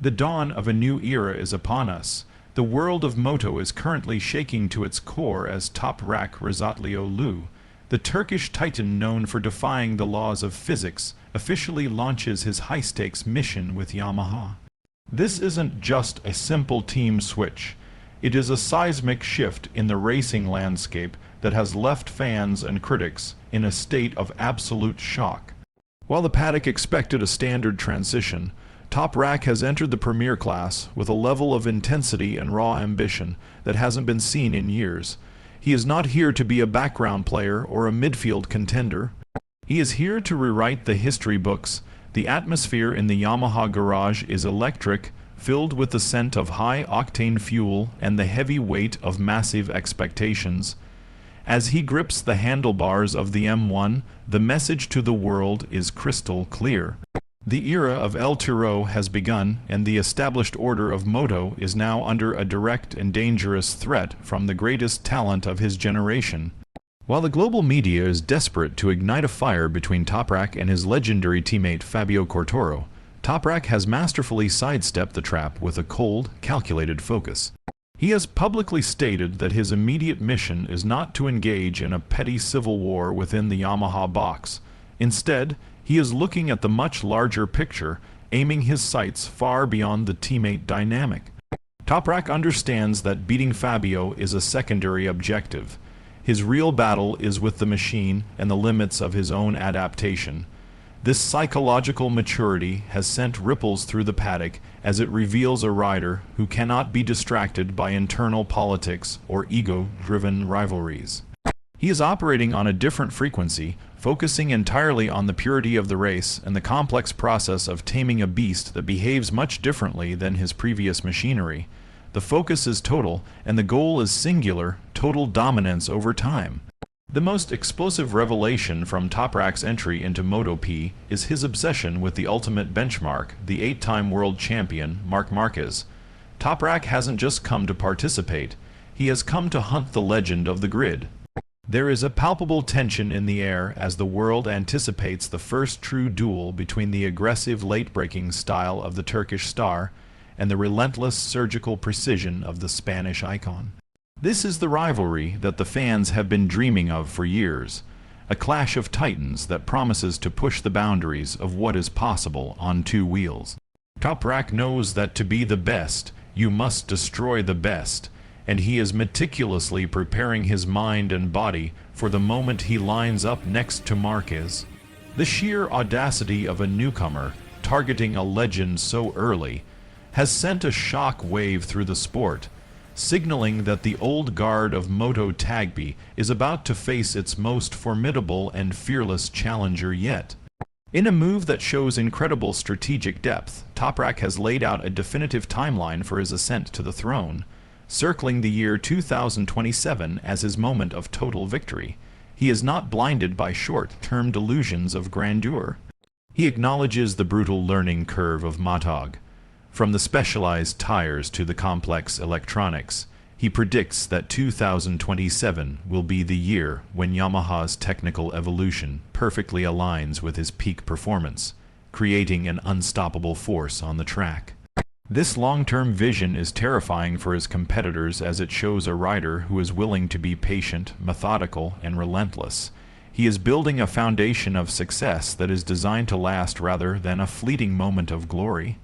The dawn of a new era is upon us. The world of moto is currently shaking to its core as Toprak Razgatlioglu, the Turkish titan known for defying the laws of physics, officially launches his high-stakes mission with Yamaha. This isn't just a simple team switch. It is a seismic shift in the racing landscape that has left fans and critics in a state of absolute shock. While the paddock expected a standard transition, Toprak has entered the Premier class with a level of intensity and raw ambition that hasn't been seen in years. He is not here to be a background player or a midfield contender. He is here to rewrite the history books. The atmosphere in the Yamaha garage is electric, filled with the scent of high-octane fuel and the heavy weight of massive expectations. As he grips the handlebars of the M1, the message to the world is crystal clear. The era of El Toro has begun, and the established order of moto is now under a direct and dangerous threat from the greatest talent of his generation. While the global media is desperate to ignite a fire between Toprak and his legendary teammate Fabio Quartararo, Toprak has masterfully sidestepped the trap with a cold, calculated focus. He has publicly stated that his immediate mission is not to engage in a petty civil war within the Yamaha box. Instead, he is looking at the much larger picture, aiming his sights far beyond the teammate dynamic. Toprak understands that beating Fabio is a secondary objective. His real battle is with the machine and the limits of his own adaptation. This psychological maturity has sent ripples through the paddock as it reveals a rider who cannot be distracted by internal politics or ego-driven rivalries. He is operating on a different frequency, focusing entirely on the purity of the race and the complex process of taming a beast that behaves much differently than his previous machinery. The focus is total, and the goal is singular, total dominance over time. The most explosive revelation from Toprak's entry into MotoGP is his obsession with the ultimate benchmark, the 8-time world champion, Marc Márquez. Toprak hasn't just come to participate, he has come to hunt the legend of the grid. There is a palpable tension in the air as the world anticipates the first true duel between the aggressive late-breaking style of the Turkish star and the relentless surgical precision of the Spanish icon. This is the rivalry that the fans have been dreaming of for years, a clash of titans that promises to push the boundaries of what is possible on two wheels. Toprak knows that to be the best, you must destroy the best, and he is meticulously preparing his mind and body for the moment he lines up next to Marquez. The sheer audacity of a newcomer targeting a legend so early has sent a shock wave through the sport, signaling that the old guard of Moto Tagby is about to face its most formidable and fearless challenger yet. In a move that shows incredible strategic depth, Toprak has laid out a definitive timeline for his ascent to the throne, circling the year 2027 as his moment of total victory. He is not blinded by short-term delusions of grandeur. He acknowledges the brutal learning curve of MotoGP. From the specialized tires to the complex electronics, he predicts that 2027 will be the year when Yamaha's technical evolution perfectly aligns with his peak performance, creating an unstoppable force on the track. This long-term vision is terrifying for his competitors as it shows a rider who is willing to be patient, methodical, and relentless. He is building a foundation of success that is designed to last rather than a fleeting moment of glory.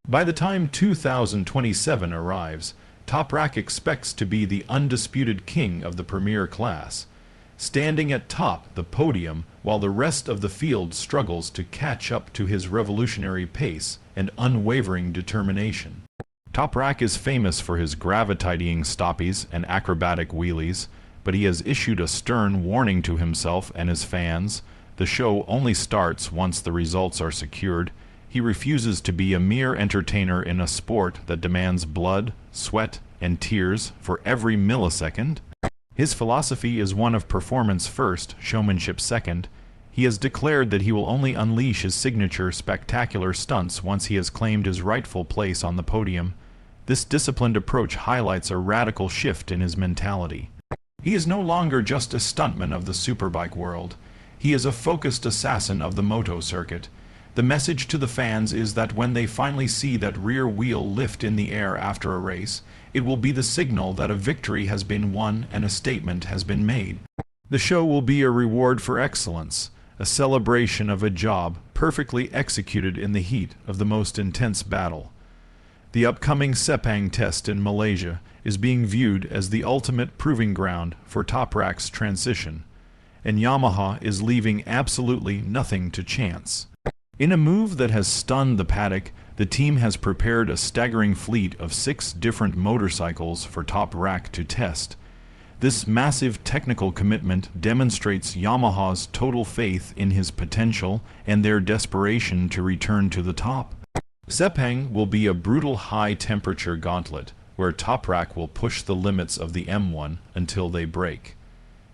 By the time 2027 arrives, Toprak expects to be the undisputed king of the Premier class, standing at top the podium while the rest of the field struggles to catch up to his revolutionary pace and unwavering determination. Toprak is famous for his gravitating stoppies and acrobatic wheelies, but he has issued a stern warning to himself and his fans. The show only starts once the results are secured. He refuses to be a mere entertainer in a sport that demands blood, sweat, and tears for every millisecond. His philosophy is one of performance first, showmanship second. He has declared that he will only unleash his signature spectacular stunts once he has claimed his rightful place on the podium. This disciplined approach highlights a radical shift in his mentality. He is no longer just a stuntman of the superbike world. He is a focused assassin of the moto circuit. The message to the fans is that when they finally see that rear wheel lift in the air after a race, it will be the signal that a victory has been won and a statement has been made. The show will be a reward for excellence, a celebration of a job perfectly executed in the heat of the most intense battle. The upcoming Sepang test in Malaysia is being viewed as the ultimate proving ground for Toprak's transition, and Yamaha is leaving absolutely nothing to chance. In a move that has stunned the paddock, the team has prepared a staggering fleet of 6 different motorcycles for Toprak to test. This massive technical commitment demonstrates Yamaha's total faith in his potential and their desperation to return to the top. Sepang will be a brutal high-temperature gauntlet, where Toprak will push the limits of the M1 until they break.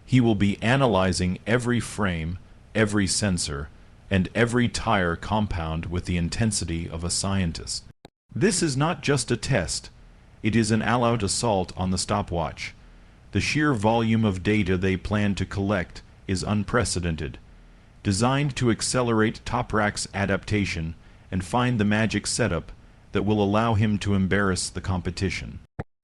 He will be analyzing every frame, every sensor, and every tire compound with the intensity of a scientist. This is not just a test, it is an all-out assault on the stopwatch. The sheer volume of data they plan to collect is unprecedented, designed to accelerate Toprak's adaptation and find the magic setup that will allow him to embarrass the competition.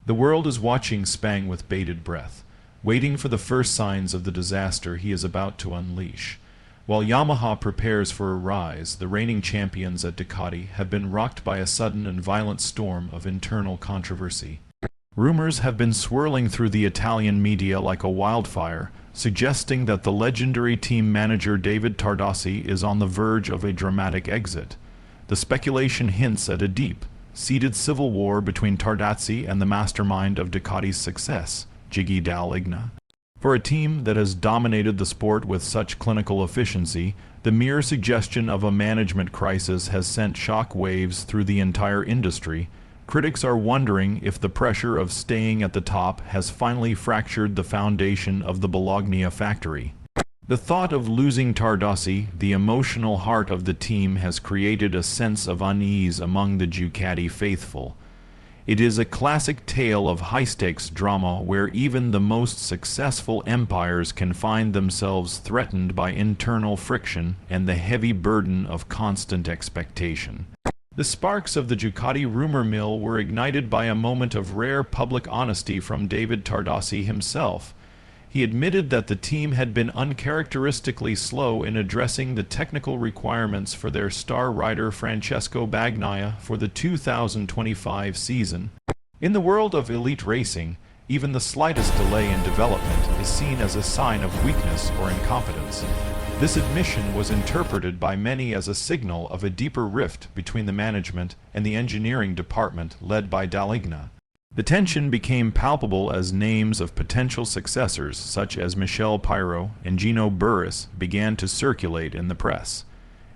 The world is watching Sepang with bated breath, waiting for the first signs of the disaster he is about to unleash. While Yamaha prepares for a rise, the reigning champions at Ducati have been rocked by a sudden and violent storm of internal controversy. Rumors have been swirling through the Italian media like a wildfire, suggesting that the legendary team manager David Tardossi is on the verge of a dramatic exit. The speculation hints at a deep-seated civil war between Tardozzi and the mastermind of Ducati's success, Gigi Dall'Igna. For a team that has dominated the sport with such clinical efficiency, the mere suggestion of a management crisis has sent shock waves through the entire industry. Critics are wondering if the pressure of staying at the top has finally fractured the foundation of the Bologna factory. The thought of losing Tardossi, the emotional heart of the team, has created a sense of unease among the Ducati faithful. It is a classic tale of high-stakes drama where even the most successful empires can find themselves threatened by internal friction and the heavy burden of constant expectation. The sparks of the Ducati rumor mill were ignited by a moment of rare public honesty from David Tardossi himself. He admitted that the team had been uncharacteristically slow in addressing the technical requirements for their star rider Francesco Bagnaia for the 2025 season. In the world of elite racing, even the slightest delay in development is seen as a sign of weakness or incompetence. This admission was interpreted by many as a signal of a deeper rift between the management and the engineering department led by Dall'Igna. The tension became palpable as names of potential successors such as Michel Pirot and Gino Burris began to circulate in the press.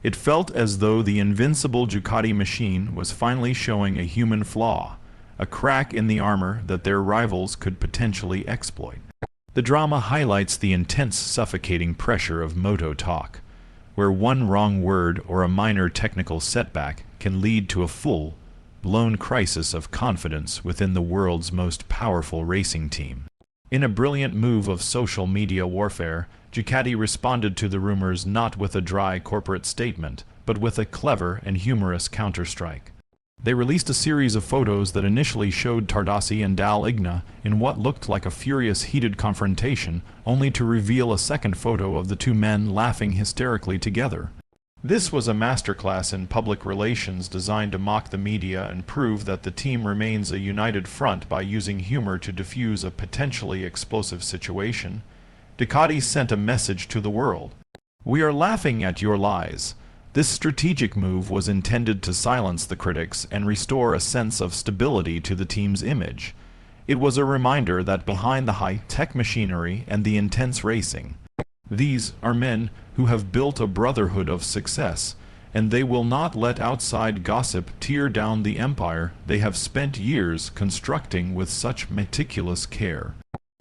It felt as though the invincible Ducati machine was finally showing a human flaw, a crack in the armor that their rivals could potentially exploit. The drama highlights the intense, suffocating pressure of moto talk, where one wrong word or a minor technical setback can lead to a full-blown crisis of confidence within the world's most powerful racing team. In a brilliant move of social media warfare, Ducati responded to the rumors not with a dry corporate statement, but with a clever and humorous counterstrike. They released a series of photos that initially showed Tardossi and Dall'Igna in what looked like a furious, heated confrontation, only to reveal a second photo of the two men laughing hysterically together. This was a masterclass in public relations designed to mock the media and prove that the team remains a united front by using humor to diffuse a potentially explosive situation. Ducati sent a message to the world. "We are laughing at your lies." This strategic move was intended to silence the critics and restore a sense of stability to the team's image. It was a reminder that behind the high-tech machinery and the intense racing, these are men who have built a brotherhood of success, and they will not let outside gossip tear down the empire they have spent years constructing with such meticulous care.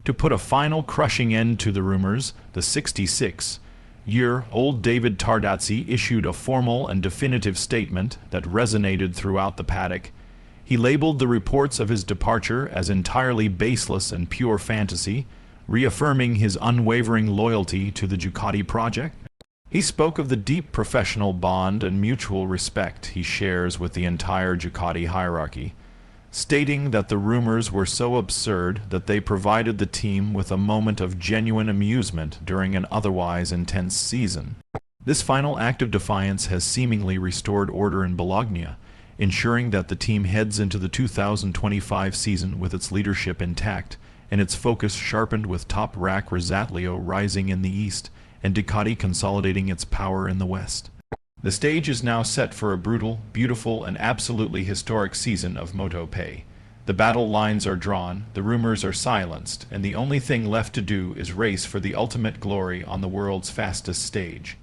To put a final crushing end to the rumors, the 66-year-old David Tardozzi issued a formal and definitive statement that resonated throughout the paddock. He labeled the reports of his departure as entirely baseless and pure fantasy, reaffirming his unwavering loyalty to the Ducati project. He spoke of the deep professional bond and mutual respect he shares with the entire Ducati hierarchy, stating that the rumors were so absurd that they provided the team with a moment of genuine amusement during an otherwise intense season. This final act of defiance has seemingly restored order in Bologna, ensuring that the team heads into the 2025 season with its leadership intact and its focus sharpened, with Toprak Razgatlioglu rising in the east and Ducati consolidating its power in the west. The stage is now set for a brutal, beautiful, and absolutely historic season of MotoGP. The battle lines are drawn, the rumors are silenced, and the only thing left to do is race for the ultimate glory on the world's fastest stage.